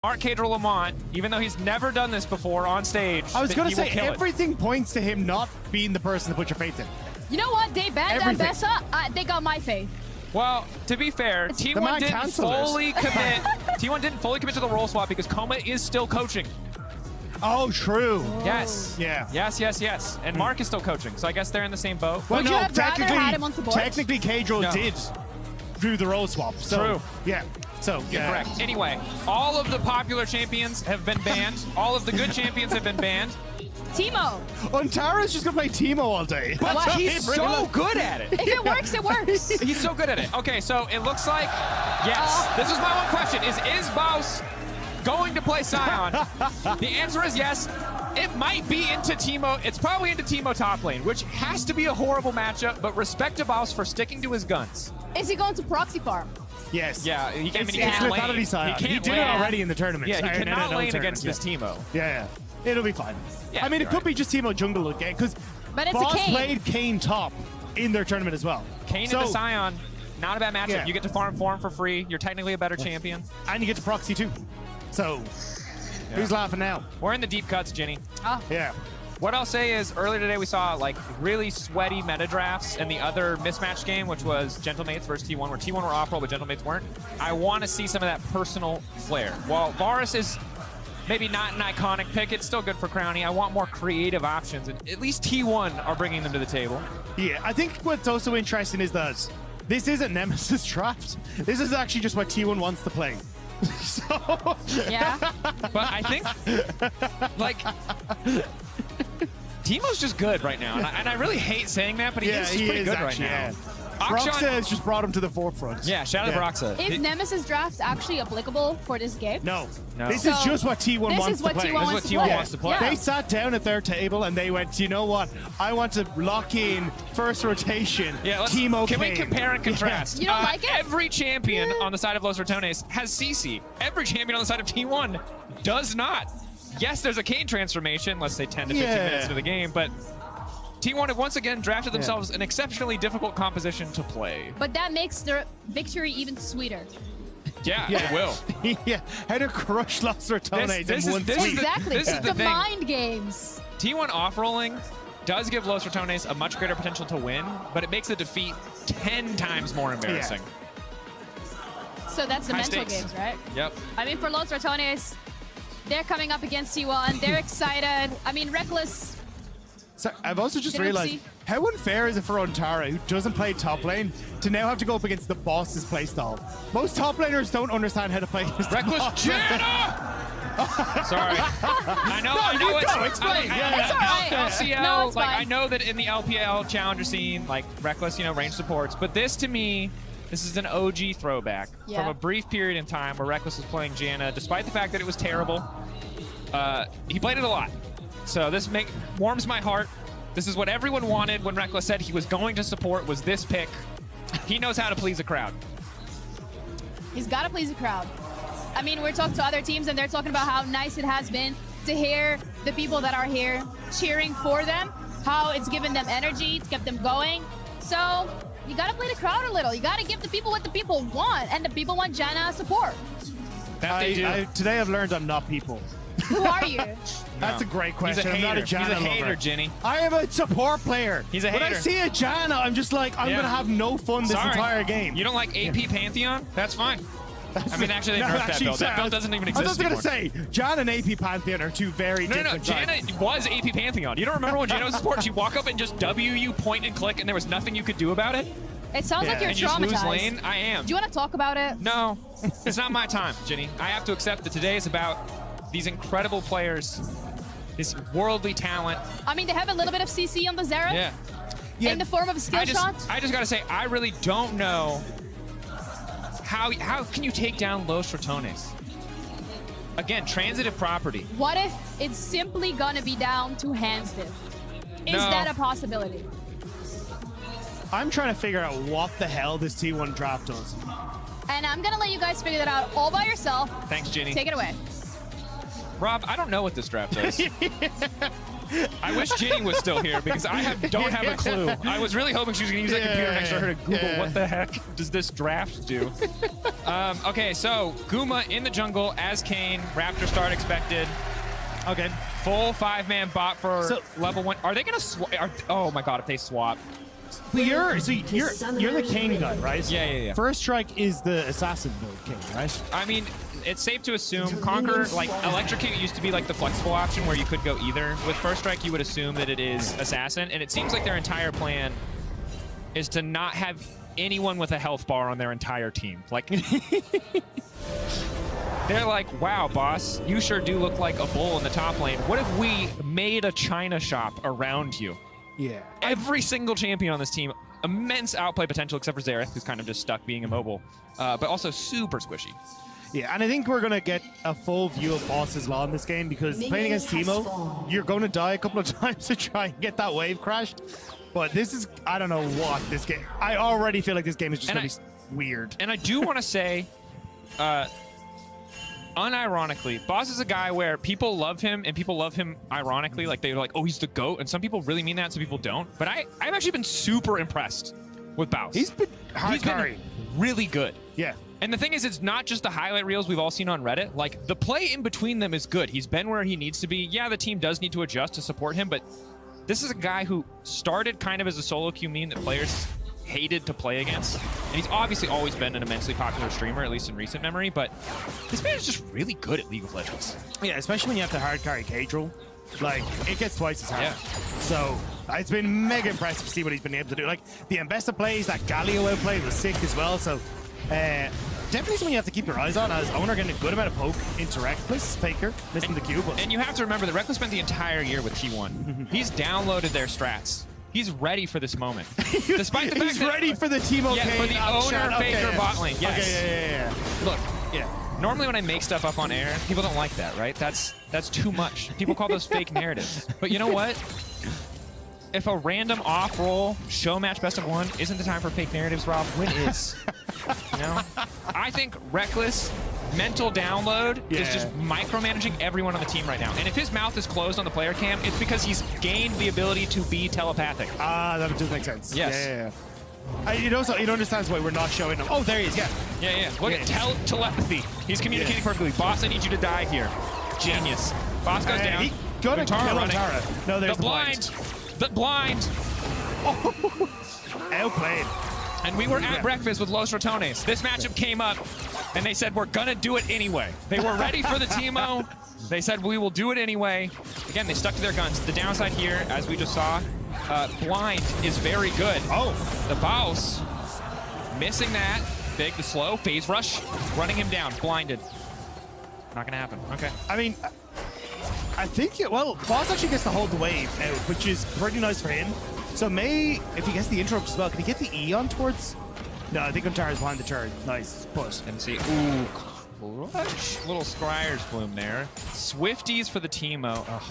Arcade Lamont, even though he's never done this before on stage, I was going to say, everything it. points to him not being the person to put your faith in. You know what? They banned Bessa. They got my faith. Well, to be fair, T1 didn't fully commit. T1 didn't fully commit to the role swap because Coma is still coaching. Oh, true. Yes. Yeah. Yes. And Mark is still coaching, so I guess they're in the same boat. Well, no, technically, Kadro did do the role swap. So, true. Yeah. So, You're correct. Anyway, all of the popular champions have been banned. All of the good champions have been banned. Teemo. Untara's just going to play Teemo all day. But he's so good at it. If it works, it works. He's so good at it. Okay, so it looks like, yes. This is my one question. Is Baus going to play Sion? The answer is yes. It might be into Teemo. It's probably into Teemo top lane, which has to be a horrible matchup, but respect to Baus for sticking to his guns. Is he going to proxy farm? Yes. Yeah, he can't lane. He did it already in the tournament. Yeah, he cannot lane against this Teemo. Yeah. It'll be fine. Yeah, I mean, it could be just Teemo jungle again, because Vods played Kayn top in their tournament as well. Kayn into Sion, not a bad matchup. Yeah. You get to farm for him for free. You're technically a better champion. And you get to proxy too. So, who's laughing now? We're in the deep cuts, Ginny. Oh. Yeah. What I'll say is, earlier today we saw like really sweaty meta drafts in the other mismatch game, which was Gentlemates versus T1, where T1 were off-roll, but Gentlemates weren't. I want to see some of that personal flair. While Varus is maybe not an iconic pick, it's still good for Crowny. I want more creative options, and at least T1 are bringing them to the table. Yeah, I think what's also interesting is that this isn't Nemesis draft. This is actually just what T1 wants to play. So yeah. But I think, like, Teemo's just good right now, and I really hate saying that, but he is pretty good right now. Broxa has just brought him to the forefront. Yeah, shout out to Broxa. Is Nemesis draft actually applicable for this game? No. This is just what T1 wants to play. This is what T1 wants to play. They sat down at their table and they went, you know what? I want to lock in first rotation. Yeah, Teemo Can we compare and contrast? You don't like it? Every champion on the side of Los Ratones has CC. Every champion on the side of T1 does not. Yes, there's a Kayn transformation, let's say 10 to 15 minutes into the game, but T1 have once again drafted themselves an exceptionally difficult composition to play. But that makes their victory even sweeter. Yeah, it will. Yeah, how to crush Los Ratones in one tweet. Exactly. This is the thing. Mind games. T1 off-rolling does give Los Ratones a much greater potential to win, but it makes the defeat 10 times more embarrassing. So that's the mental games, right? Yep. I mean, for Los Ratones, they're coming up against T1. They're excited. I mean, Reckless. So I've also just realized, how unfair is it for Untara, who doesn't play top lane, to now have to go up against the boss's playstyle? Most top laners don't understand how to play his Reckless Janna! Sorry. I know it's fine. It's all right. LCL, no, it's like fine. I know that in the LPL challenger scene, like Reckless, range supports, but this to me, this is an OG throwback from a brief period in time where Reckless was playing Janna, despite the fact that it was terrible. He played it a lot. So this warms my heart. This is what everyone wanted when Reckless said he was going to support, was this pick. He knows how to please a crowd. He's got to please a crowd. I mean, we're talking to other teams, and they're talking about how nice it has been to hear the people that are here cheering for them, how it's given them energy, it's kept them going. So you got to play the crowd a little. You got to give the people what the people want, and the people want Janna support. That they do. Today I've learned I'm not people. Who are you? That's a great question. He's a hater. I'm not a Janna He's a hater, lover. Ginny. I am a support player. He's a hater. When I see a Janna, I'm just like, I'm going to have no fun this entire game. You don't like AP Pantheon? That's fine. I mean, actually, they nerfed that build. That build doesn't even exist anymore. I was going to say, Janna and AP Pantheon are two very different Janna was AP Pantheon. You don't remember when Janna was support? She'd walk up and just W you, point and click, and there was nothing you could do about it? It sounds like you're and traumatized. You just lose lane? I am. Do you want to talk about it? No. It's not my time, Ginny. I have to accept that today is about these incredible players, this worldly talent. I mean, they have a little bit of CC on the Xerath. Yeah. In the form of a skill shot. I just got to say, I really don't know how can you take down Los Ratones? Again, transitive property. What if it's simply going to be down to hands diff? Is that a possibility? I'm trying to figure out what the hell this T1 draft does. And I'm going to let you guys figure that out all by yourself. Thanks, Ginny. Take it away. Rob, I don't know what this draft is. I wish Ginny was still here because I don't have a clue. I was really hoping she was going to use that computer next to her to Google what the heck does this draft do. Okay, so Guma in the jungle as Kane. Raptor start expected. Okay. Full 5-man bot for level 1. Are they going to swap? Oh my god, if they swap. But you're the Kane guy, right? Yeah. First strike is the assassin build Kane, right? I mean, it's safe to assume Conquer, like Electrocute used to be like the flexible option where you could go either. With First Strike, you would assume that it is Assassin, and it seems like their entire plan is to not have anyone with a health bar on their entire team. Like, they're like, wow, boss, you sure do look like a bull in the top lane. What if we made a China shop around you? Yeah. Every single champion on this team, immense outplay potential, except for Xerath, who's kind of just stuck being immobile, but also super squishy. Yeah, and I think we're going to get a full view of Boss's Law in this game because playing against Teemo, you're going to die a couple of times to try and get that wave crashed. But this is, I don't know what this game, I already feel like this game is just going to be weird. And I do want to say, unironically, Boss is a guy where people love him and people love him ironically. Like, they're like, oh, he's the GOAT. And some people really mean that, some people don't. But I've actually been super impressed with Boss. He's been really good. Yeah. And the thing is, it's not just the highlight reels we've all seen on Reddit. Like, the play in between them is good. He's been where he needs to be. Yeah, the team does need to adjust to support him, but this is a guy who started kind of as a solo queue meme that players hated to play against. And he's obviously always been an immensely popular streamer, at least in recent memory, but this man is just really good at League of Legends. Yeah, especially when you have to hard carry Cadril. Like, it gets twice as hard. Yeah. So, it's been mega impressive to see what he's been able to do. Like, the Mbessa plays, that Galio outplay was sick as well, so definitely something you have to keep your eyes on as Oner getting a good amount of poke into Reckless, Faker, missing the Q. And you have to remember that Reckless spent the entire year with T1. He's downloaded their strats. He's ready for this moment. Despite the fact he's ready for the Teemo for the Oner Faker bot lane. Yes. Okay, yeah. Look, normally when I make stuff up on air, people don't like that, right? That's too much. People call those fake narratives. But you know what? If a random off-roll show match best of one isn't the time for fake narratives, Rob, when is? You know? I think Reckless mental download is just micromanaging everyone on the team right now. And if his mouth is closed on the player cam, it's because he's gained the ability to be telepathic. That does make sense. Yes. Yeah. It understands why we're not showing him. Oh, there he is. Yeah. Look at telepathy. He's communicating perfectly. Boss, I need you to die here. Genius. Boss goes down. He got a kill on Tara. No, there's the blind. The blind. Outplayed. And we were at breakfast with Los Ratones. This matchup came up, and they said, we're going to do it anyway. They were ready for the Teemo. They said, we will do it anyway. Again, they stuck to their guns. The downside here, as we just saw, blind is very good. Oh. The Baus, missing that. Big, the slow, phase rush, running him down, blinded. Not going to happen. Okay. I mean, I think, Vods actually gets to hold the wave out, which is pretty nice for him. So if he gets the interrupt as well, can he get the E on towards? No, I think Untara's behind the turn. Nice push. And see, ooh, clutch. Little Scryer's Bloom there. Swifties for the Teemo. Oh,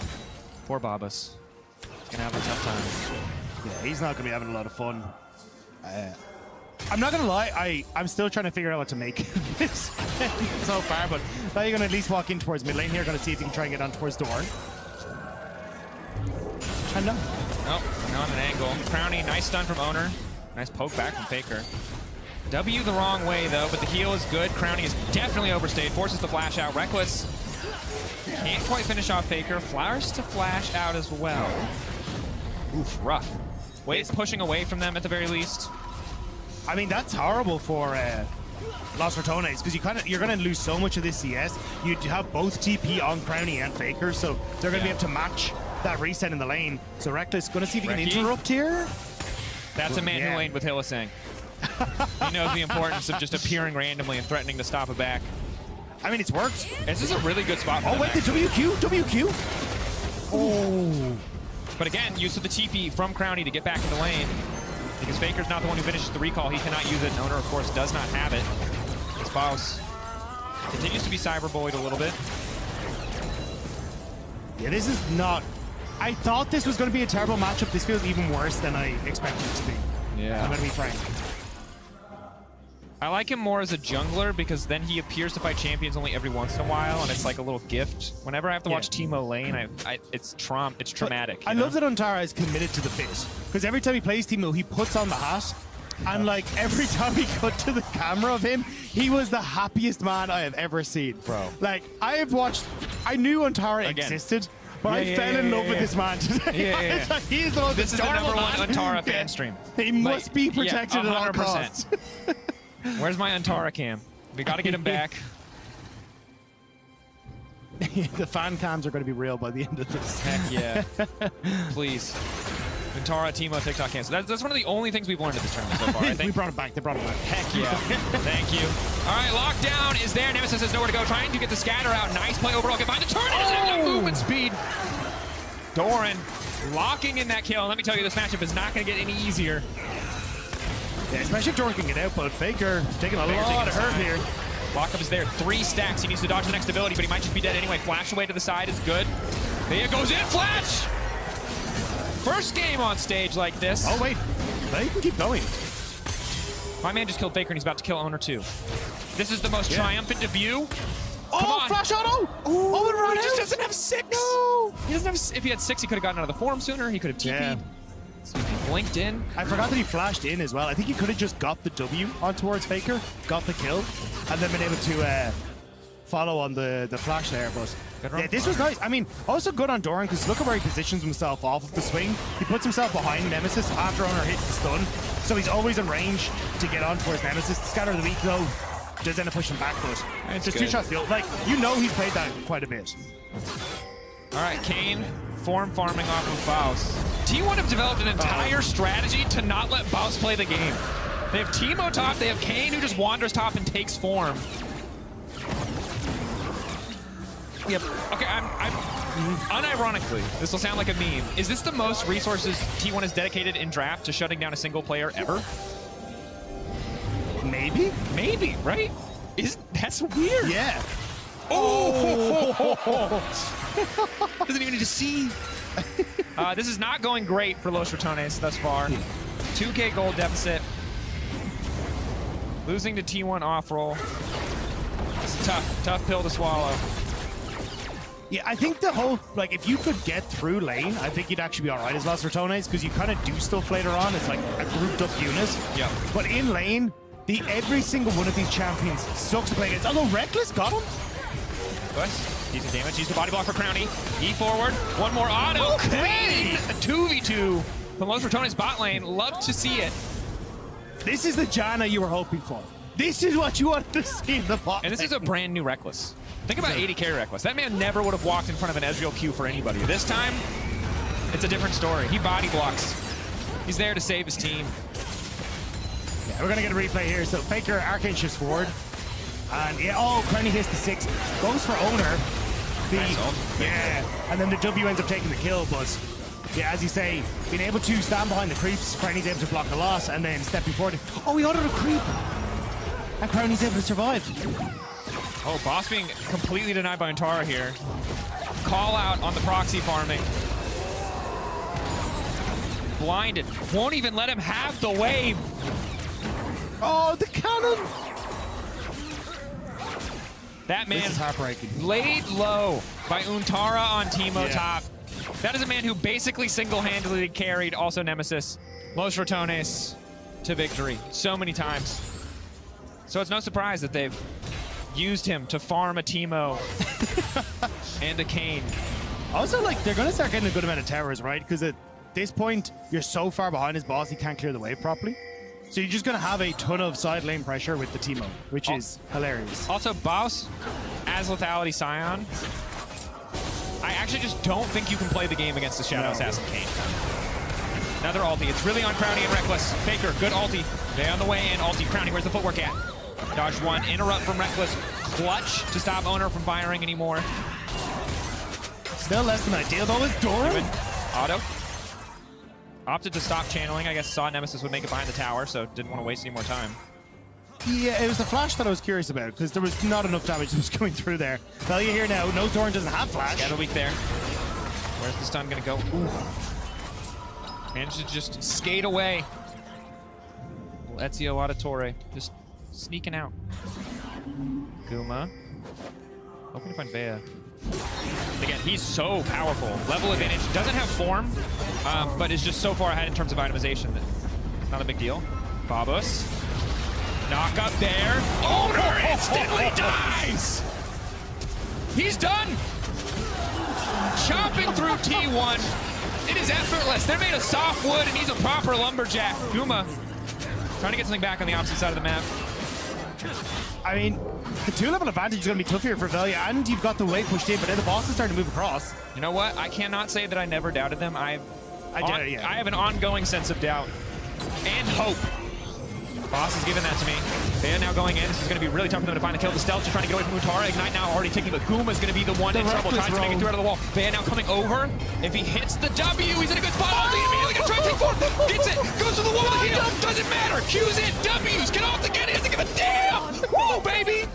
poor Babas. He's gonna have a tough time. Yeah, he's not gonna be having a lot of fun. I'm not gonna lie, I'm still trying to figure out what to make this so far, but now you're gonna at least walk in towards mid lane here, gonna see if you can try and get on towards Doran. And no. Oh, not an angle. Crowny, nice stun from Oner. Nice poke back from Faker. W the wrong way though, but the heal is good. Crowny is definitely overstayed, forces the flash out. Reckless can't quite finish off Faker. Flowers to flash out as well. Oof, rough. Pushing away from them at the very least. I mean, that's horrible for Los Ratones because you're gonna lose so much of this CS. You have both TP on Crowny and Faker, so they're gonna be able to match that reset in the lane. So Reckless gonna see if he can interrupt here. That's a man who laned with Hillisang. He knows the importance of just appearing randomly and threatening to stop a back. I mean, it's worked. This is a really good spot for them. Wait, the WQ. Oh. But again, use of the TP from Crowny to get back in the lane. Because Faker's not the one who finishes the recall, he cannot use it. And Oner, of course, does not have it. This Baus continues to be cyberbullied a little bit. Yeah, this is not... I thought this was going to be a terrible matchup. This feels even worse than I expected it to be. Yeah. I'm going to be frank. I like him more as a jungler because then he appears to fight champions only every once in a while, and it's like a little gift. Whenever I have to watch Teemo lane, it's traumatic. I love that Untara is committed to the fit, because every time he plays Teemo, he puts on the hat, and like every time we cut to the camera of him, he was the happiest man I have ever seen, bro. Like I knew Untara existed, but I fell in love with this man today. He's the most This is the #1 Untara fan stream. He must be protected at all costs. Where's my Untara cam? We got to get him back. The fan cams are going to be real by the end of this. Heck yeah. Please. Untara, Teemo, TikTok cams. That's one of the only things we've learned at this tournament so far, I think. We brought it back. They brought it back. Heck yeah. Thank you. All right, lockdown is there. Nemesis has nowhere to go. Trying to get the scatter out. Nice play overall. Get behind the turn. He doesn't have enough movement speed. Doran locking in that kill. Let me tell you, this matchup is not going to get any easier. Yeah, especially if Doran can get out, but Faker taking a lot of hurt here. Lockup is there. 3 stacks. He needs to dodge the next ability, but he might just be dead anyway. Flash away to the side is good. There goes in. Flash! First game on stage like this. Oh, wait. They can keep going. My man just killed Faker, and he's about to kill Oner too. This is the most triumphant debut. Come on. Flash auto! Oh, he just doesn't have 6. No! He doesn't have. If he had 6, he could have gotten out of the form sooner. He could have TP'd. So he blinked in. I forgot that he flashed in as well. I think he could have just got the W on towards Faker, got the kill, and then been able to follow on the flash there. But yeah, this was nice. I mean, also good on Doran, because look at where he positions himself off of the swing. He puts himself behind Nemesis after Oner hits the stun, so he's always in range to get on towards Nemesis. The scatter of the weak though does end up pushing back, but it's just 2 shots field. Like, you know he's played that quite a bit. All right, Kane form farming off of Vods. T1 have developed an entire strategy to not let Vods play the game. They have Teemo top, they have Kane who just wanders top and takes form. Yep. Okay, I'm unironically, this will sound like a meme. Is this the most resources T1 has dedicated in draft to shutting down a single player ever? Maybe? Maybe, right? That's weird. Yeah. Oh! Doesn't even need to see. This is not going great for Los Ratones thus far. 2K gold deficit. Losing to T1 off roll. It's a tough pill to swallow. Yeah, I think the whole, like, if you could get through lane, I think you'd actually be all right as Los Ratones, because you kind of do stuff later on. It's like a grouped up unit. Yeah. But in lane, every single one of these champions sucks to play against. Although Reckless got him. But decent damage. Use the body block for Crowny. E forward. One more auto. Clean. A 2v2 from Los Ratones bot lane. Love to see it. This is the Janna you were hoping for. This is what you wanted to see in the bot. And this is a brand new Reckless. Think about 80 carry Reckless. That man never would have walked in front of an Ezreal Q for anybody. This time, it's a different story. He body blocks. He's there to save his team. Yeah, we're going to get a replay here. So Faker arcane shifts forward. And yeah, Crowny hits the 6. Goes for Oner. And then the W ends up taking the kill, but yeah, as you say, being able to stand behind the creeps, Crowny's able to block the loss, and then stepping forward. Oh, he autoed a creep! And Crowny's able to survive. Oh, boss being completely denied by Untara here. Call out on the proxy farming. Blinded. Won't even let him have the wave. Oh, the cannon! That man is heartbreaking. Laid low by Untara on Teemo top. That is a man who basically single-handedly carried also Nemesis, Los Ratones to victory so many times. So it's no surprise that they've used him to farm a Teemo and a Kane. Also, like, they're going to start getting a good amount of towers, right? Because at this point, you're so far behind his boss, he can't clear the wave properly. So you're just going to have a ton of side lane pressure with the Teemo, which is hilarious. Also, Boss, as Lethality Scion, I actually just don't think you can play the game against the Shadow Assassin Kane. Another ulti. It's really on Crowny and Reckless. Faker, good ulti. They on the way in. Ulti. Crowny, where's the footwork at? Dodge one. Interrupt from Reckless. Clutch to stop Oner from firing anymore. Still less than ideal, though, is Doran. Auto. Opted to stop channeling. I guess saw Nemesis would make it behind the tower, so didn't want to waste any more time. Yeah, it was the flash that I was curious about, because there was not enough damage that was going through there. Well, you hear now, no, Doran doesn't have flash. Scatter weak there. Where's the stun going to go? Ooh. Managed to just skate away. Ezio Auditore just sneaking out. Guma. Hoping to find Vea. Again, he's so powerful. Level advantage. Doesn't have form, but is just so far ahead in terms of itemization that it's not a big deal. Babus. Knock up there. Oner instantly dies! He's done! Chopping through T1. It is effortless. They're made of soft wood, and he's a proper lumberjack. Guma trying to get something back on the opposite side of the map. I mean, the 2-level advantage is going to be tough here for Velia, and you've got the wave pushed in, but then the boss is starting to move across. You know what? I cannot say that I never doubted them. I have an ongoing sense of doubt and hope. Boss is giving that to me. Vea now going in. This is going to be really tough for them to find the kill. The stealth just trying to get away from Untara. Ignite now already taking, but Guma is going to be the one in trouble. Tries to make it through out of the wall. Vea now coming over. If he hits the W, he's in a good spot. Ulti immediately going to try to take forward. Gets it. Goes to the wall with the heal. Doesn't matter. Q's in. W's. Get off again. He doesn't give a damn. Whoa, baby.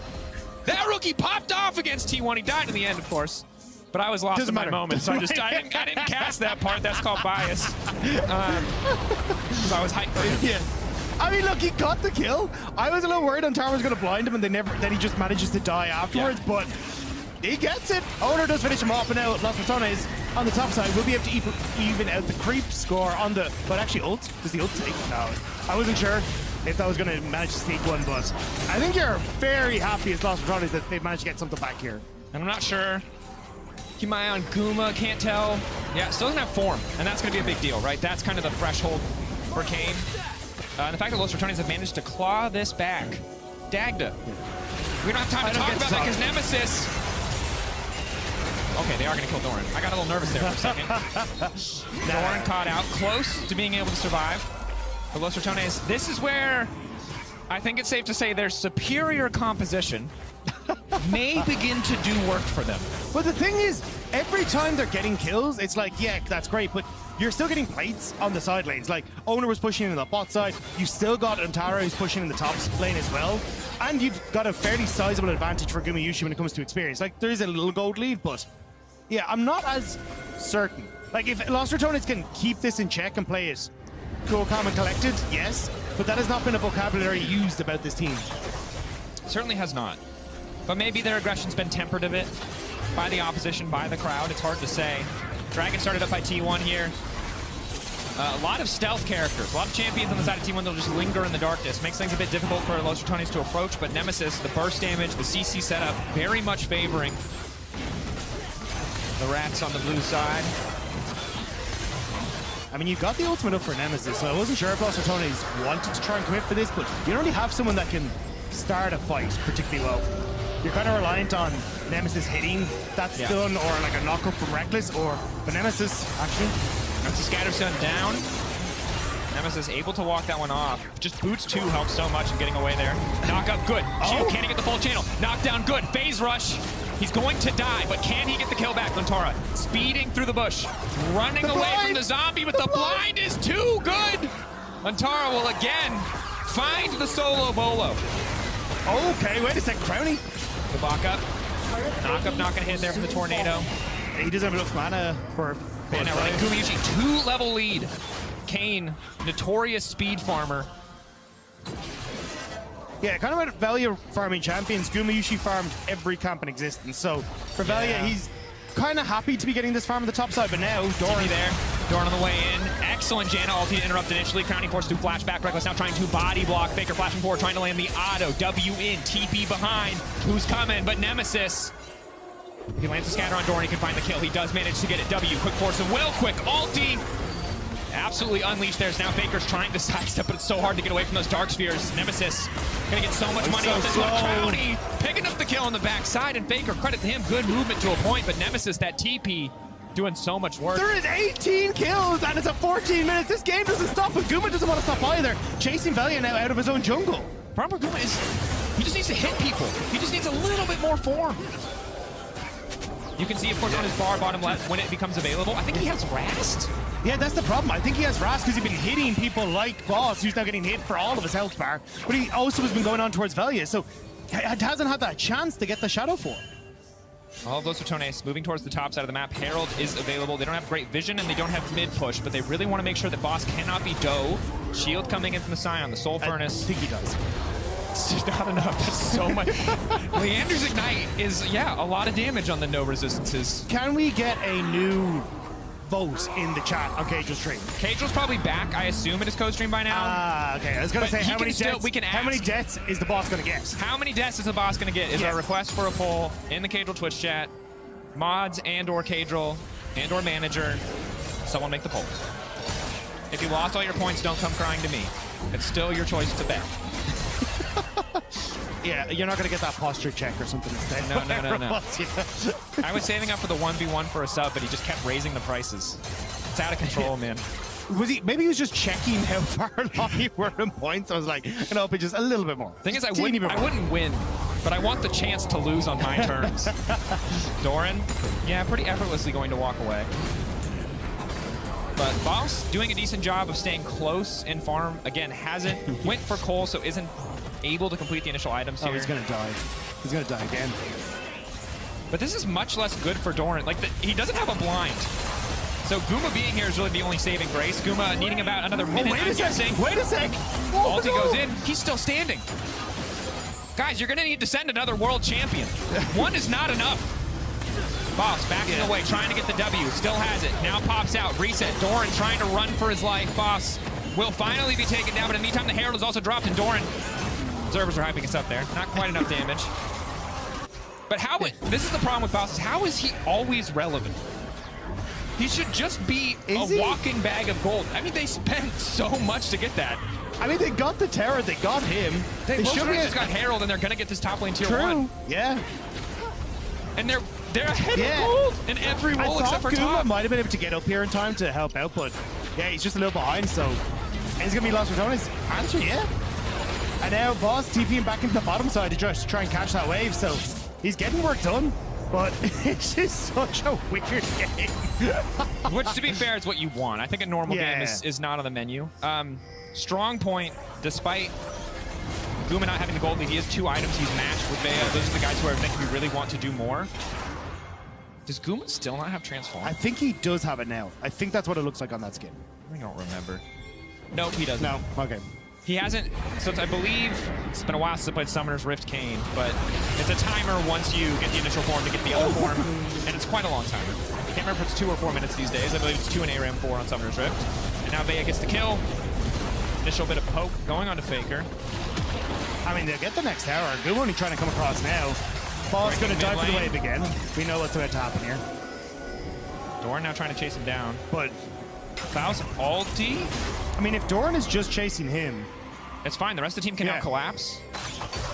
That rookie popped off against T1. He died in the end, of course. But I was lost in my moment, so I didn't cast that part. That's called bias. Because I was hyped for him. Yeah. I mean, look, he got the kill. I was a little worried Untara was going to blind him, and then he just manages to die afterwards, but he gets it. Oner does finish him off, and now Los Ratones on the top side will be able to even out the creep score on the... But actually, ult? Does the ult take? No. I wasn't sure if that was going to manage to sneak one, but I think you're very happy as Los Ratones that they've managed to get something back here. And I'm not sure. Keep my eye on Guma, can't tell. Yeah, still doesn't have form, and that's going to be a big deal, right? That's kind of the threshold for Kane. And the fact that Los Ratones have managed to claw this back. Dagda. We don't have time to talk about that because Nemesis. Okay, they are going to kill Doran. I got a little nervous there for a second. Doran caught out, close to being able to survive. But Los Ratones, this is where I think it's safe to say their superior composition may begin to do work for them. But the thing is, every time they're getting kills, it's like, yeah, that's great, but you're still getting plates on the side lanes. Like, Oner was pushing in the bot side. You still got Untara who's pushing in the top lane as well. And you've got a fairly sizable advantage for Gumayusi when it comes to experience. Like, there is a little gold lead, but yeah, I'm not as certain. Like, if Los Ratones can keep this in check and play it cool, calm, and collected, yes, but that has not been a vocabulary used about this team. Certainly has not. But maybe their aggression's been tempered a bit by the opposition, by the crowd. It's hard to say. Dragon started up by T1 here. A lot of stealth characters, a lot of champions on the side of T1 that'll just linger in the darkness. Makes things a bit difficult for Los Ratones to approach, but Nemesis, the burst damage, the CC setup, very much favoring the Rats on the blue side. I mean, you got the ultimate up for Nemesis, so I wasn't sure if Los Ratones wanted to try and commit for this, but you don't really have someone that can start a fight particularly well. You're kind of reliant on Nemesis hitting that stun or like a knock-up from Reckless, or but Nemesis, actually. That's the scatter stun down. Nemesis able to walk that one off. Just boots 2 helps so much in getting away there. Knock up, good. Shield, can he get the full channel? Knock down, good. Phase rush. He's going to die, but can he get the kill back? Untara speeding through the bush, running away from the zombie, but the blind is too good. Untara will again find the solo bolo. Okay, wait a second, Crowny. The back up. Knock up, not gonna hit there from the tornado. He doesn't have enough mana for... And now running Gumayusi, 2-level lead. Kane, notorious speed farmer. Yeah, kind of like Velia farming champions. Gumayusi farmed every camp in existence. So for Velia, he's kind of happy to be getting this farm on the top side, but now Doran there. Doran on the way in. Excellent Janna ulti to interrupt initially. Crowning forced to flashback. Reckless now trying to body block. Faker flashing forward, trying to land the auto. W in, TP behind. Who's coming? But Nemesis. If he lands the scatter on Doran, he can find the kill. He does manage to get it. W, quick force and will quick ulti. Absolutely unleashed there. Now Faker's trying to sidestep, but it's so hard to get away from those dark spheres. Nemesis gonna get so much money off this one. Crowny picking up the kill on the backside, and Faker, credit to him, good movement to a point, but Nemesis, that TP, doing so much work. There is 18 kills, and it's at 14 minutes. This game doesn't stop, but Guma doesn't want to stop either. Chasing Velia now out of his own jungle. Problem for Guma is he just needs to hit people. He just needs a little bit more form. You can see, of course, on his bar bottom left when it becomes available. I think he has Rast. Yeah, that's the problem. I think he has Rast because he's been hitting people like Boss, who's now getting hit for all of his health bar. But he also has been going on towards Velia, so it hasn't had that chance to get the Shadow form. All of those Ratones moving towards the top side of the map. Herald is available. They don't have great vision and they don't have mid push, but they really want to make sure that Boss cannot be Doe. Shield coming in from the Scion, the Soul Furnace. I think he does. Just not enough. That's so much. Leander's Ignite is, yeah, a lot of damage on the no resistances. Can we get a new vote in the chat on Cagel's stream? Cagel's probably back. I assume it is co-stream by now. Ah, okay. I was going to say, how many deaths is the boss going to get? How many deaths is the boss going to get is our request for a poll in the Cagel Twitch chat. Mods and or Cagel and or manager, someone make the poll. If you lost all your points, don't come crying to me. It's still your choice to bet. Yeah, you're not going to get that posture check or something instead. No. I was saving up for the 1v1 for a sub, but he just kept raising the prices. It's out of control, man. Was he? Maybe he was just checking how far along you were in points. I was like, you know, but just a little bit more. Thing is, I wouldn't win, but I want the chance to lose on my terms. Doran, yeah, pretty effortlessly going to walk away. But Boss doing a decent job of staying close in farm. Again, went for Cole, so isn't able to complete the initial items here. Oh, he's going to die. He's going to die again. But this is much less good for Doran. Like, he doesn't have a blind. So Guma being here is really the only saving grace. Guma needing about another minute, wait a sec. Wait a sec. Ulti goes in. He's still standing. Guys, you're going to need to send another world champion. One is not enough. Boss backing away, trying to get the W. Still has it. Now pops out. Reset. Doran trying to run for his life. Boss will finally be taken down, but in the meantime, the Herald is also dropped, and Doran. Observers are hyping us up there. Not quite enough damage. But this is the problem with Boss, is how is he always relevant? He should just be a walking bag of gold. I mean, they spent so much to get that. I mean, they got the Terror, they got him. They should have just got Herald, and they're going to get this top lane tier 1. Yeah. And they're ahead of gold in every role except for top. Guma might have been able to get up here in time to help out, but yeah, he's just a little behind, so he's going to be lost for Tony's answer, yeah. And now Vods TPing back into the bottom side to just try and catch that wave, so he's getting work done, but it's just such a weird game. Which, to be fair, is what you want. I think a normal game is not on the menu. Strong point, despite Guma not having the gold lead, he has 2 items he's matched with Vea. Those are the guys who I think we really want to do more. Does Guma still not have Transform? I think he does have it now. I think that's what it looks like on that skin. I don't remember. Nope, he doesn't. No, okay. He hasn't, since I believe, it's been a while since I played Summoner's Rift Kayn, but it's a timer once you get the initial form to get the other form, and it's quite a long timer. I can't remember if it's 2 or 4 minutes these days. I believe it's 2 in ARAM, 4 on Summoner's Rift. And now Vea gets the kill. Initial bit of poke going on to Faker. I mean, they'll get the next tower. Guma only trying to come across now. Ball's going to die for the wave again. We know what's about to happen here. Doran now trying to chase him down. But Faust ulti? I mean, if Doran is just chasing him, it's fine. The rest of the team can now collapse.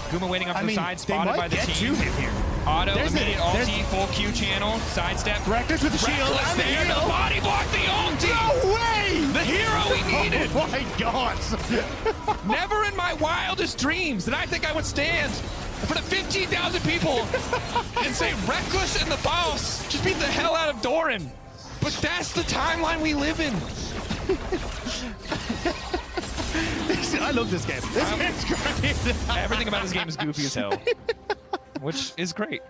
Guma waiting up the side, spotted by the team. Him here. Auto, immediate ulti, full Q channel, sidestep. Reckless with the shield. Reckless there, the body block, the ulti! No way! The hero we needed! Oh my god! Never in my wildest dreams did I think I would stand in front of 15,000 people and say Reckless and the boss just beat the hell out of Doran. But that's the timeline we live in. I love this game. This game's great. Everything about this game is goofy as hell, which is great.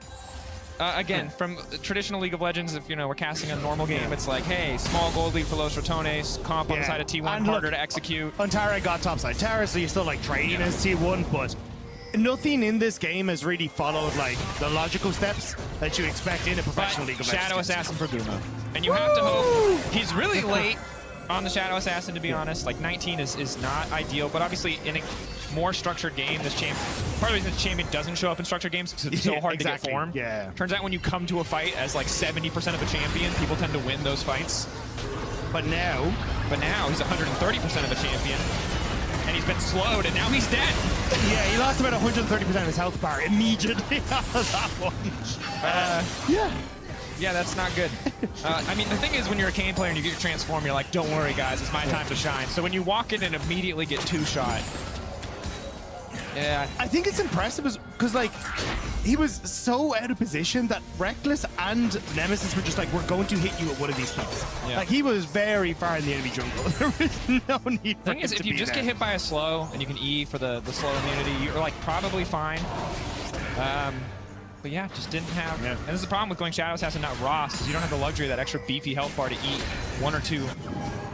Again, from traditional League of Legends, if we're casting a normal game, it's like, hey, small gold lead for Los Ratones, comp on the side of T1, and harder to execute. Untara got topside tower, so you're still like trading as T1, but nothing in this game has really followed like the logical steps that you expect in a professional League of Legends. Shadow Assassin for Guma. And you have to hope he's really late on the Shadow Assassin, to be honest. Like 19 is not ideal, but obviously in a more structured game, this champion, part of the reason this champion doesn't show up in structured games because it's so hard to get form. Yeah. Turns out when you come to a fight as like 70% of a champion, people tend to win those fights. But now he's 130% of a champion, and he's been slowed, and now he's dead. Yeah, he lost about 130% of his health bar immediately out of that one. Yeah, that's not good. I mean, the thing is, when you're a Kayn player and you get your transform, you're like, don't worry, guys, it's my time to shine. So when you walk in and immediately get 2-shot, I think it's impressive because, like, he was so out of position that Reckless and Nemesis were just like, we're going to hit you at one of these spots. Yeah. Like, he was very far in the enemy jungle. There was no need for him to be there. The thing is, if you just get hit by a slow and you can E for the slow immunity, you're, like, probably fine. But yeah, just didn't have... And this is the problem with going Shadow Assassin, not Ross, is you don't have the luxury of that extra beefy health bar to eat 1 or 2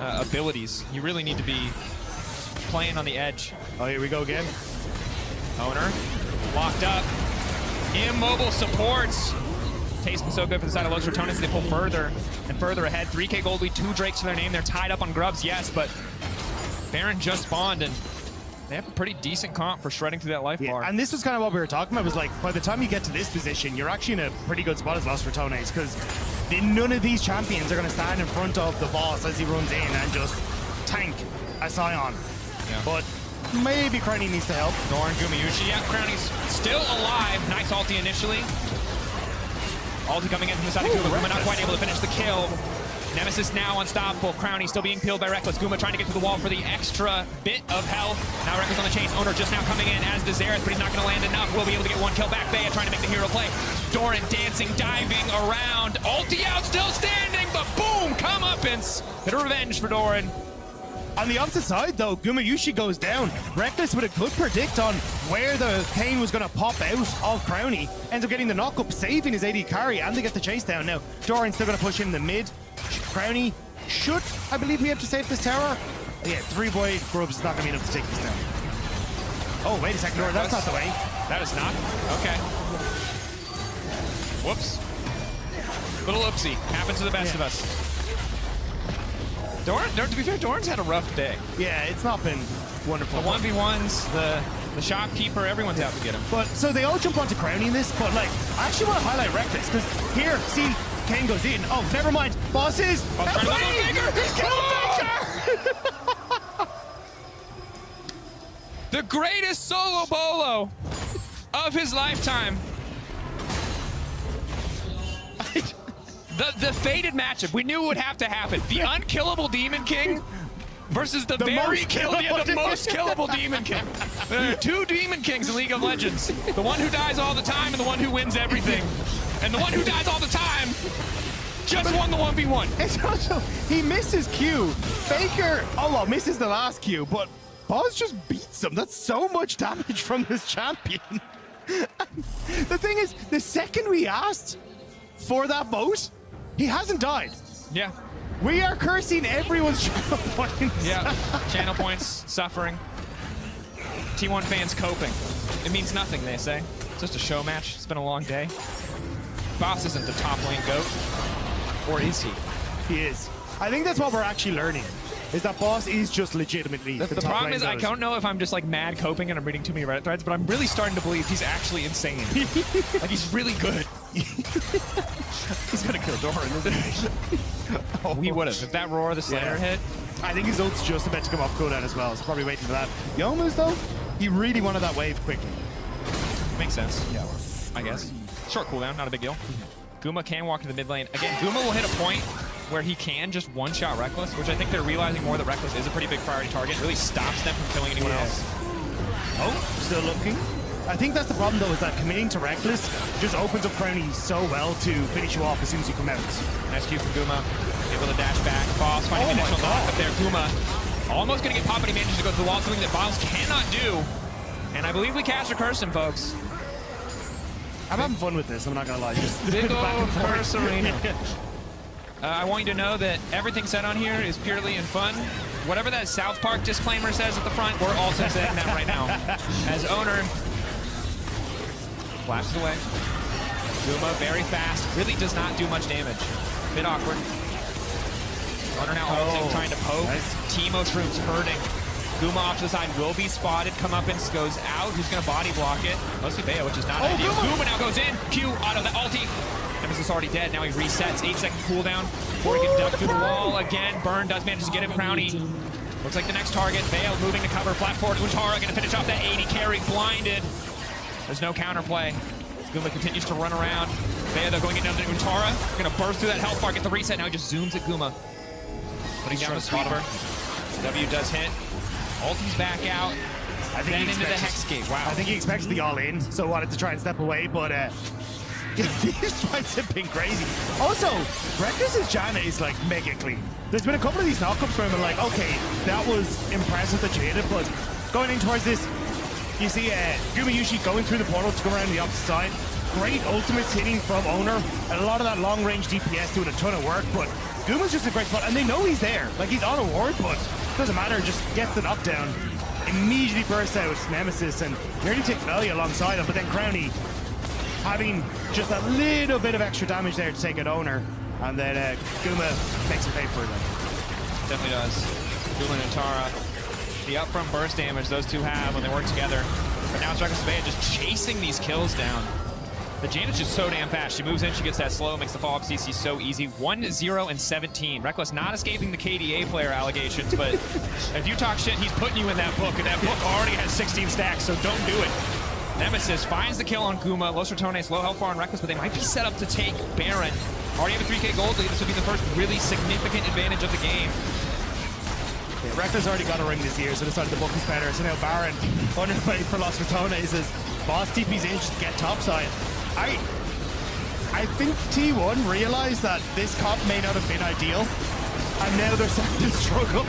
abilities. You really need to be playing on the edge. Oh, here we go again. Oner locked up. Immobile supports. Taste been so good for the side of Los Ratones. They pull further and further ahead. 3K gold lead, 2 Drakes to their name. They're tied up on Grubs, yes, but Baron just spawned, and they have a pretty decent comp for shredding through that life bar. And this was kind of what we were talking about, was like, by the time you get to this position, you're actually in a pretty good spot as Los Ratones, because none of these champions are going to stand in front of the boss as he runs in and just tank a Scion. Yeah. But maybe Crowny needs to help. Doran, Gumayusi, yeah, Crowny's still alive. Nice ulti initially. Ulti coming in from the side of Guma. Guma not quite able to finish the kill. Nemesis now unstoppable. Crowny still being peeled by Reckless. Guma trying to get to the wall for the extra bit of health. Now Reckless on the chase. Oner just now coming in as does Xerath, but he's not going to land enough. Will be able to get 1 kill back. Bea trying to make the hero play. Doran dancing, diving around. Ulti out, still standing, but boom! Comeuppance. Bit of revenge for Doran. On the opposite side, though, Gumayusi goes down. Reckless with a good predict on where the Kane was going to pop out of Crowny. Ends up getting the knock-up, saving his AD carry, and they get the chase down. Now, Doran's still going to push in the mid. Crowny should, I believe, be able to save this tower. Yeah, 3-boy Grubs is not going to be able to take this down. Oh, wait a second, Doran, that's not the way. That is not? Okay. Whoops. Little oopsie. Happens to the best of us. Doran, to be fair, Doran's had a rough day. Yeah, it's not been wonderful. The 1v1s, the shopkeeper, everyone's out to get him. But, so they all jump onto Crowny in this, but, like, I actually want to highlight Reckless, because here, see, Kane goes in. Oh, never mind. Bosses! Faker! He's killed Faker! The greatest solo bolo of his lifetime. The fated matchup. We knew it would have to happen. The unkillable Demon King versus the very most killable Demon King. There are 2 Demon Kings in League of Legends. The one who dies all the time and the one who wins everything. And the one who dies all the time just won the 1v1. It's also, he misses Q. Faker, oh well, misses the last Q, but Boz just beats him. That's so much damage from this champion. The thing is, the second we asked for that vote, he hasn't died. Yeah. We are cursing everyone's channel points. Yeah, channel points, suffering. T1 fans coping. It means nothing, they say. It's just a show match. It's been a long day. Boss isn't the top lane GOAT. Or is he? He is. I think that's what we're actually learning, is that Boss is just legitimately the top problem lane is, I GOAT. don't know if I'm just like mad coping and I'm reading too many Reddit threads, but I'm really starting to believe he's actually insane. Like, he's really good. He's gonna kill Doran, isn't he? Oh, he would have. If that Roar the Slayer hit. I think his ult's just about to come off cooldown as well, so probably waiting for that. Youmu's, though, he really wanted that wave quickly. Makes sense. Yeah, I guess. Short cooldown, not a big deal. Guma can walk to the mid lane. Again, Guma will hit a point where he can just one-shot Reckless, which I think they're realizing more that Reckless is a pretty big priority target. Really stops them from killing anyone else. Oh, still looking. I think that's the problem, though, is that committing to Reckless just opens up Crowny so well to finish you off as soon as you come out. Nice Q from Guma. Able to dash back. Boss finding the initial knock up there. Guma almost going to get popped, but he manages to go to the wall, something that Boss cannot do. And I believe we cast or curse him, folks. I'm having fun with this, I'm not going to lie. Just big old curse arena. I want you to know that everything said on here is purely in fun. Whatever that South Park disclaimer says at the front, we're also saying that right now. As Oner flashes away. Guma very fast. Really does not do much damage. Bit awkward. Oner now ulting, trying to poke. Nice. Teemo troops hurting. Guma off to the side will be spotted. Comeuppance goes out. Who's going to body block it? Mostly Bea, which is not ideal. Guma now goes in. Q auto the ulti. Nemesis already dead. Now he resets. 8-second cooldown before he can duck through the wall again. Burn does manage to get him. Crowny looks like the next target. Bea moving to cover. Flat forward. Untara going to finish off that 80 carry. Blinded. There's no counterplay. Guma continues to run around. Bea, though, going into Untara. Going to burst through that health bar, get the reset. Now he just zooms at Guma. Putting down the sweeper. W does hit. Ulti's back out. Then into the Hex Gate. Wow. I think he expected the all-in, so wanted to try and step away, but these fights have been crazy. Also, Reckless's Janna is like mega clean. There's been a couple of these knockups where I'm like, okay, that was impressive that you hit it, but going in towards this, you see Gumayusi going through the portal to go around the opposite side. Great ultimates hitting from Oner. A lot of that long-range DPS doing a ton of work, but Guma's just a great spot, and they know he's there. Like, he's on a ward, but it doesn't matter, just gets the knockdown. immediately bursts out with Nemesis and nearly takes value alongside him, but then Crowny having just a little bit of extra damage there to take out Oner, and then Guma makes him pay for it. Definitely does. Guma and Untara, the upfront burst damage those two have when they work together. But now it's Reckless just chasing these kills down. The Janet's just so damn fast. She moves in, she gets that slow, makes the follow-up CC so easy. 1-0 and 17. Reckless not escaping the KDA player allegations, but if you talk shit, he's putting you in that book, and that book already has 16 stacks, so don't do it. Nemesis finds the kill on Guma. Los Ratones, low health bar on Reckless, but they might be set up to take Baron. Already have a 3K gold lead. This would be the first really significant advantage of the game. Yeah, Reckless already got a ring this year, so decided the book is better. So now Baron, underway for Los Ratones, as boss TP's in just to get topside. I think T1 realized that this comp may not have been ideal, and now they're starting to struggle.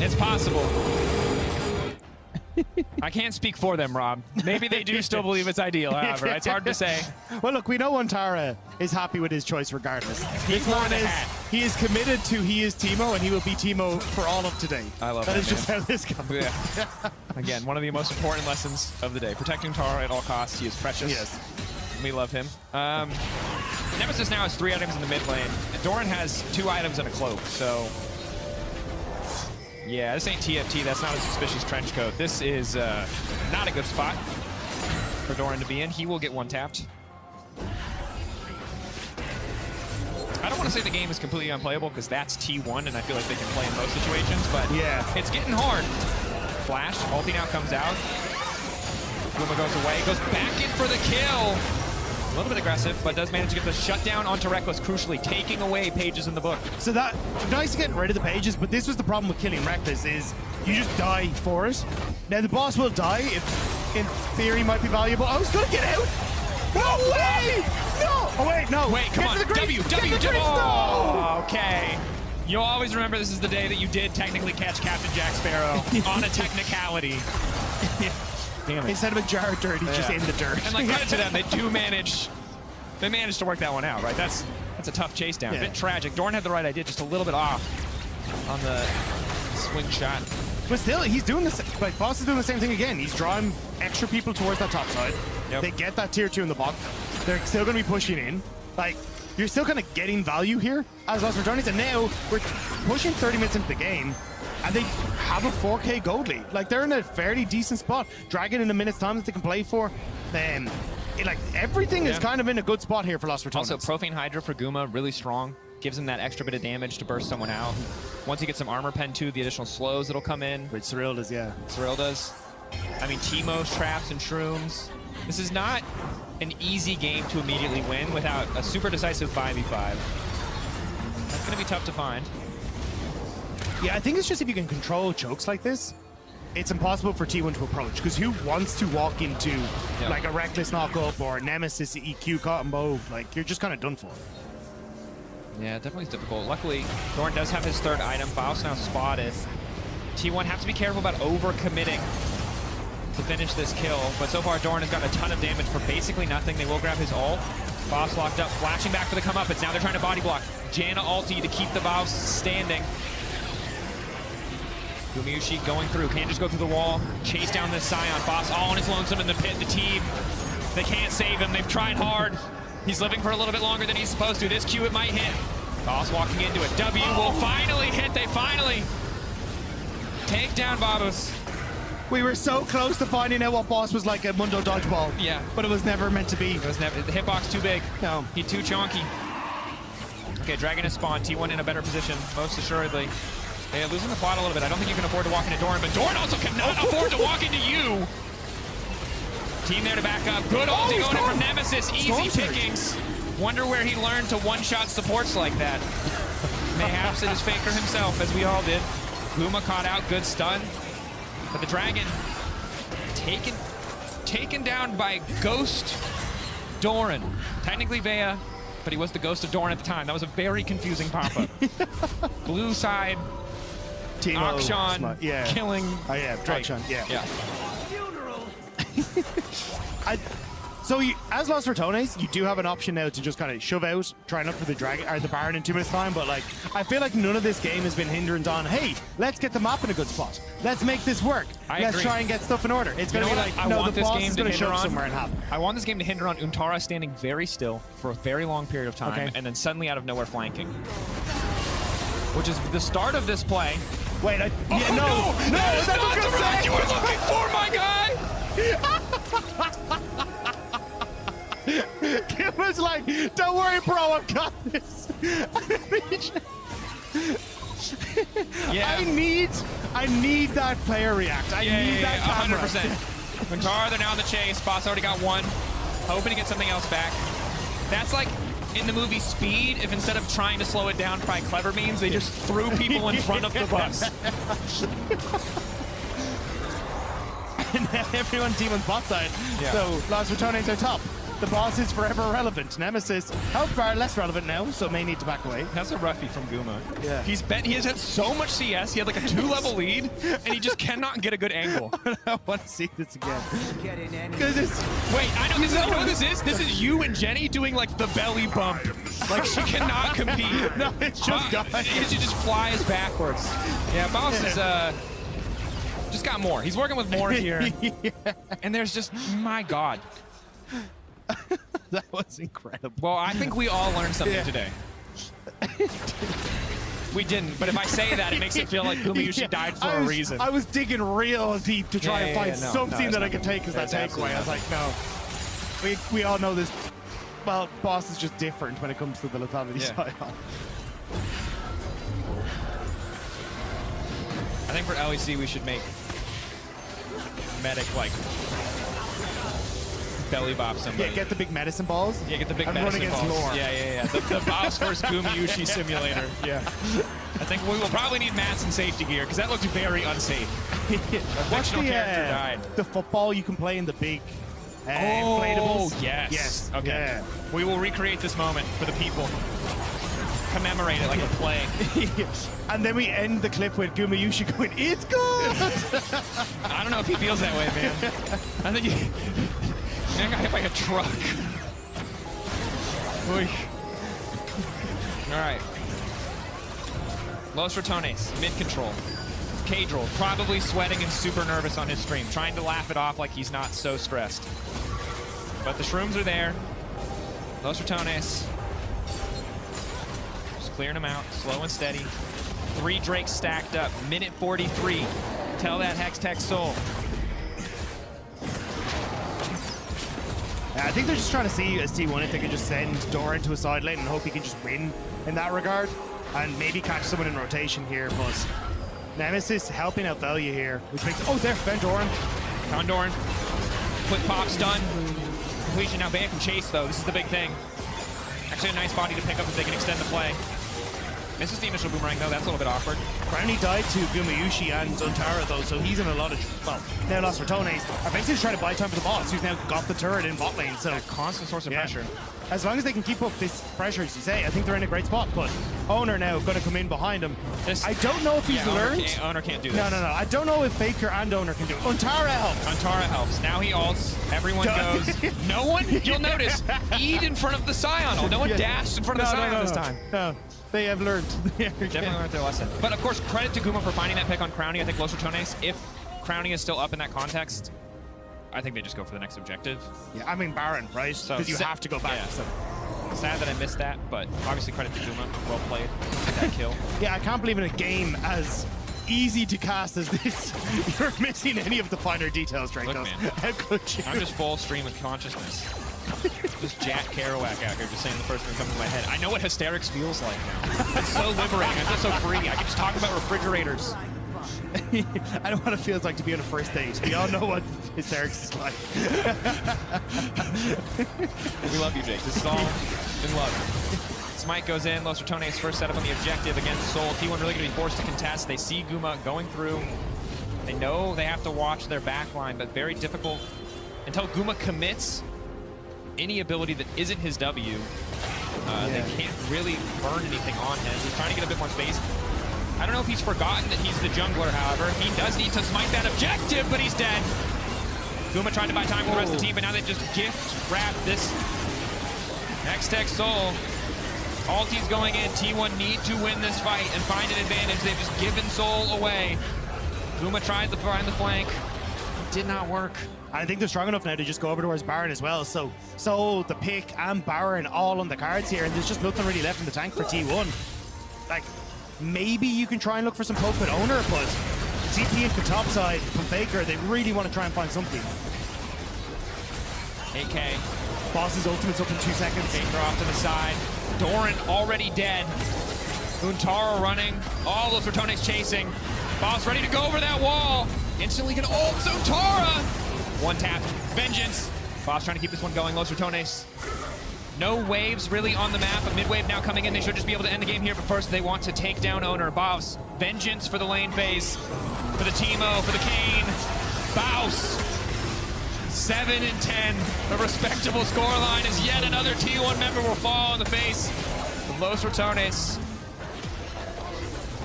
It's possible. I can't speak for them, Rob. Maybe they do still believe it's ideal, however. It's hard to say. Well, look, we know Untara is happy with his choice regardless. He's more than he is committed to he is Teemo, and he will be Teemo for all of today. I love that. That is just how this goes. Yeah. Again, one of the most important lessons of the day. Protecting Tara at all costs. He is precious. Yes. We love him. Nemesis now has 3 items in the mid lane. And Doran has 2 items and a cloak, so... Yeah, this ain't TFT. That's not a suspicious trench coat. This is not a good spot for Doran to be in. He will get one tapped. I don't want to say the game is completely unplayable because that's T1 and I feel like they can play in most situations, but yeah, it's getting hard. Flash, ulti now comes out. Guma goes away, goes back in for the kill. A little bit aggressive, but does manage to get the shutdown onto Reckless, crucially taking away pages in the book. So that, nice getting rid of the pages, but this was the problem with killing Reckless is you just die for it. Now the boss will die, if in theory might be valuable. I was gonna get out! No way! No! Oh wait, no! Wait, come on, W! Oh, okay. You'll always remember this is the day that you did technically catch Captain Jack Sparrow on a technicality. Damn it. Instead of a jar dirt, he's just in the dirt. And like credit to them, they managed to work that one out, right? That's a tough chase down. A bit tragic. Doran had the right idea, just a little bit off on the swing shot. But still, he's doing this. Like Boss is doing the same thing again. He's drawing extra people towards that top side. Yep. They get that tier 2 in the bot. They're still going to be pushing in. Like you're still kind of getting value here as Los Ratones, and now we're pushing 30 minutes into the game. And they have a 4K gold lead. Like, they're in a fairly decent spot. Dragon in a minute's time that they can play for. Then, like, everything is kind of in a good spot here for Los Ratones. Also, Profane Hydra for Guma, really strong. Gives him that extra bit of damage to burst someone out. Once he gets some armor pen, too, the additional slows that'll come in. Which Cyril does, yeah. Cyril does. I mean, Teemo's traps and shrooms. This is not an easy game to immediately win without a super decisive 5v5. That's going to be tough to find. Yeah, I think it's just if you can control chokes like this, it's impossible for T1 to approach, because who wants to walk into like a Reckless knock-up or Nemesis EQ combo? Like, you're just kind of done for. Yeah, definitely is difficult. Luckily, Doran does have his 3rd item. Faust now spotted. T1 have to be careful about over-committing to finish this kill, but so far Doran has gotten a ton of damage for basically nothing. They will grab his ult. Faust locked up, flashing back for the come-up. Now they're trying to body block. Janna ulti to keep the Faust standing. Gumayusi going through, can't just go through the wall, chase down this Scion. Boss all on his lonesome in the pit. The team, they can't save him. They've tried hard. He's living for a little bit longer than he's supposed to. This Q, it might hit. Boss walking into it. W will finally hit. They finally take down Vods. We were so close to finding out what Boss was like at Mundo Dodgeball. Yeah. But it was never meant to be. It was never. The hitbox too big. No. He's too chonky. Okay, Dragon has spawned. T1 in a better position, most assuredly. They're losing the plot a little bit. I don't think you can afford to walk into Doran, but Doran also cannot afford to walk into you. Team there to back up. Good ulti going in from Nemesis. Easy pickings. Wonder where he learned to one-shot supports like that. Mayhaps it is Faker himself, as we all did. Guma caught out. Good stun. But the Dragon taken down by Ghost Doran. Technically Vea, but he was the Ghost of Doran at the time. That was a very confusing pop-up. Blue side. Akshan killing Akshan, yeah. So as Los Ratones, you do have an option now to just kind of shove out, try and look for the dragon or the Baron in 2 minutes time. But like, I feel like none of this game has been hindrance on. Hey, let's get the map in a good spot. Let's make this work. Let's try and get stuff in order. It's gonna be like, no, the boss is gonna show up somewhere and happen. I want this game to hinder on Untara standing very still for a very long period of time, and then suddenly out of nowhere flanking, which is the start of this play. Wait, no, that's not the route you were looking for, my guy. Kim was like, don't worry, bro, I've got this. Yeah. I need that player react. I need that camera. 100%. Untara, they're now in the chase. Boss already got one. Hoping to get something else back. That's like in the movie Speed, if instead of trying to slow it down by clever means, they just threw people in front of the bus. And everyone teaming bot side. Yeah. So Los Ratones are top. The boss is forever relevant. Nemesis, health bar less relevant now, so may need to back away. That's a roughie from Guma. Yeah. He has had so much CS. He had like a 2-level lead, and he just cannot get a good angle. I want to see this again. Because it's... Wait, I know this is, you know what this is? This is you and Jenny doing like the belly bump. Like she cannot compete. No, it's just she just flies backwards. Yeah, Boss is just got more. He's working with more here. Yeah. And there's just, my God. That was incredible. Well, I think we all learned something today. We didn't, but if I say that, it makes it feel like Gumayusi died for a reason. I was digging real deep to try and find something that I could take as that takeaway. I was like, no. We all know this. Well, Boss is just different when it comes to the lethality side. I think for LEC, we should make Medic like belly bop somebody. Yeah, get the big medicine balls. Yeah, get the big medicine balls. Lore. Yeah. The Boss versus Gumayusi simulator. Yeah. I think we will probably need mats and safety gear because that looks very unsafe. What's the character died. The football you can play in the big inflatables? Yes. Yes. Okay. Yeah. We will recreate this moment for the people. Commemorate it like a play. And then we end the clip with Gumayusi going, it's good! I don't know if he feels that way, man. I think he got hit by a truck. All right. Los Ratones, mid-control. Cadril, probably sweating and super nervous on his stream, trying to laugh it off like he's not so stressed. But the shrooms are there. Los Ratones. Just clearing them out, slow and steady. 3 Drakes stacked up, minute 43. Tell that Hex Tech Soul. I think they're just trying to see as T1 if they can just send Doran to a side lane and hope he can just win in that regard. And maybe catch someone in rotation here, but Nemesis helping out value here, which makes... Oh, there, found Doran. Found Doran. Quick pop stun. Completion now back from chase, though. This is the big thing. Actually, a nice body to pick up if they can extend the play. Misses the initial boomerang, though. That's a little bit awkward. Brownie died to Gumayusi and Untara, though, so he's in a lot of... Well, now Los Ratones are basically trying to buy time for the boss, who's now got the turret in bot lane, so... A constant source of pressure. As long as they can keep up this pressure, as you say, I think they're in a great spot, but Oner now going to come in behind him. I don't know if he's learned... Oner can't do this. No. I don't know if Faker and Oner can do it. Untara helps. Untara helps. Now he ults. Everyone goes. No one, you'll notice, E'd in front of the Scion. No one dashed in front of the Scion this time. No. They have learned. Definitely learned their lesson. But of course, credit to Guma for finding that pick on Crownie. I think Los Ratones, if Crownie is still up in that context, I think they just go for the next objective. Yeah, I mean Baron, right? Because you have to go back. Yeah. So sad that I missed that, but obviously credit to Guma. Well played. That kill. Yeah, I can't believe in a game as easy to cast as this, you're missing any of the finer details, Drake. Look, man. How could you? I'm just full stream of consciousness. Just Jack Kerouac out here, just saying the first thing that comes to my head. I know what hysterics feels like now. It's so liberating. I feel so free. I can just talk about refrigerators. I don't know what it feels like to be on a first date. We all know what hysterics is like. We love you, Jake. This is all in love. Smite goes in. Los Ratones first setup on the objective against Soul. T1 really going to be forced to contest. They see Guma going through. They know they have to watch their backline, but very difficult until Guma commits any ability that isn't his W. They can't really burn anything on him. He's trying to get a bit more space. I don't know if he's forgotten that he's the jungler, however. He does need to smite that objective, but he's dead. Guma tried to buy time for the rest of the team, but now they just gift wrap this next tech Soul. Alti's going in. T1 need to win this fight and find an advantage. They've just given Soul away. Guma tried to find the flank. It did not work. I think they're strong enough now to just go over towards Baron as well. So the pick and Baron all on the cards here, and there's just nothing really left in the tank for T1. Like, maybe you can try and look for some poke with Oner, but TP into the top side from Faker, they really want to try and find something. 8K. Boss's ultimate's up in 2 seconds. Faker off to the side. Doran already dead. Untara running. All those Ratones chasing. Boss ready to go over that wall. Instantly can ult Untara. One tap. Vengeance. Boss trying to keep this one going. Los Ratones. No waves really on the map. A mid-wave now coming in. They should just be able to end the game here, but first they want to take down Oner. Boss. Vengeance for the lane phase. For the Teemo. For the Kane. Bouse. 7 and 10. A respectable scoreline as yet another T1 member will fall in the face of Los Ratones.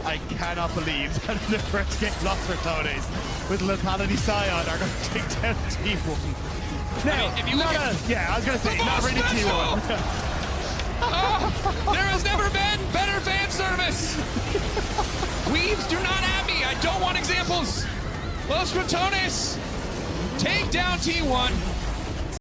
I cannot believe that in the first game, Los Ratones with Lethality Scion are going to take down T1. Now, if you look at, yeah, I was going to say, not really T1. There has never been better fan service. Weaves do not at me. I don't want examples. Los Ratones take down T1.